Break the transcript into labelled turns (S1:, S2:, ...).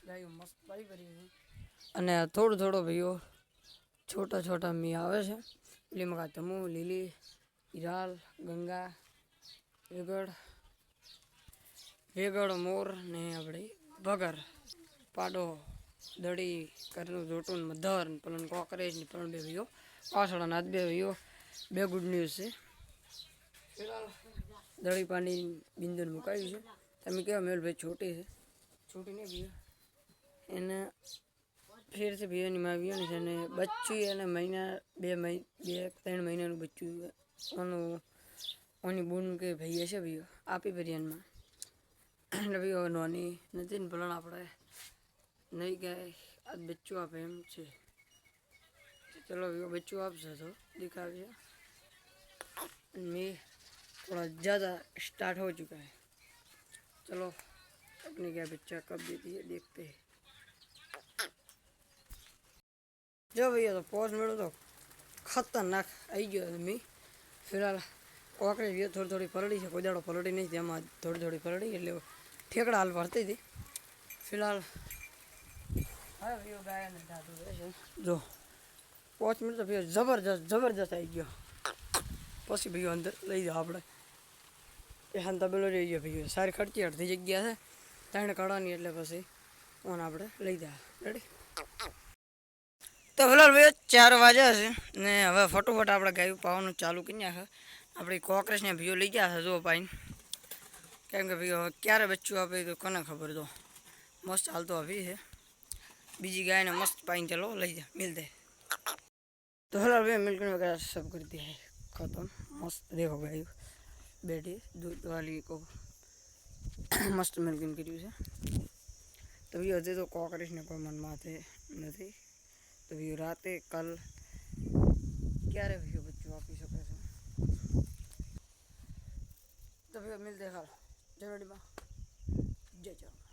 S1: ગાયો મસ્ત બાઈ કરી છે અને થોડું થોડો ભાઈઓ छोटा छोटा मी आवे છે પેલી મગા તમુ લીલી ઈરાલ ગંગા વેગડ મોર ને આપણે બગર પાડો દડી કરનું જોટું મધર પલન કોકરેજ ને પલન બે ભાઈઓ પાછળ નાદ બે ભાઈઓ બે ગુડ ન્યૂઝ છે ફિલહાલ દડી પાણી બિંદુને મુકાયું છે તમે કેવા મેલ ભાઈ છોટી છે છોટી નહીં ભાઈઓ એને फिर से भैया निमावियो ने बच्ची है महीना 3 महीना बच्चू ओनी बून के भैया है भैया आपी बरियान में એટલે ભાઈઓ નોની નથી ને ભલણ આપણે નહીં ગાય આજ બચ્ચું આપે એમ છે ચલો ભાઈઓ બચ્ચું આપશે તો दिखाविए में थोड़ा ज़्यादा स्टार्ट हो चुका है चलो अपने क्या बच्चा कब देती है देखते हैं जो भैया तो पोस्ट मेड़ो तो खतरनाक आई गयो मी फिलहाल कोकरे भी थोड़ी थोड़ी पलड़ी है कोई दाड़ो पलड़ी नहीं थी आम थोड़ी थोड़ी पलड़ी એટલે ઠેકડા હાલ ભરતી હતી फिलहाल હવે ભૈયો ગાય ને જાતું રહેશે જો 5 મિનિટ તો ભૈયો જબરજસ્ત આવી ગયો પછી ભૈયો અંદર લઈ જાવ આપણે એ હાન તબેલો રહી ગયો ભૈયો સારી ખર્ચી અડધી જગ્યા છે ત્રણ કડાની એટલે પછી ઓન આપણે લઈ જા રેડી તો फिलहाल भाई 4 વાગ્યા છે ને હવે ફટોફટ આપણે ગાયું પાવાનું ચાલુ કરી નાખે આપણી કોકરેજને ભીઓ લઈ ગયા છે જો પાઈને કેમ કે ભીઓ ક્યારે બચ્ચું આપે તો કોને ખબર તો મસ્ત હાલતો અભી છે બીજી ગાયને मस्त पाइन चलो लई जा मिल दे तो फिलहाल भैया मिल्किंग वगैरह सब कर दिया है ख़त्म मस्त देखो गाय बैठी दूध वाली को मस्त मिल्किंग करी है तो भैया हजे तो कोकरेज ने कोई मन माथे नहीं तो भैया राते कल क्यारे भैया बच्चों आपी सके तो भैया मिलते हाल जय में जय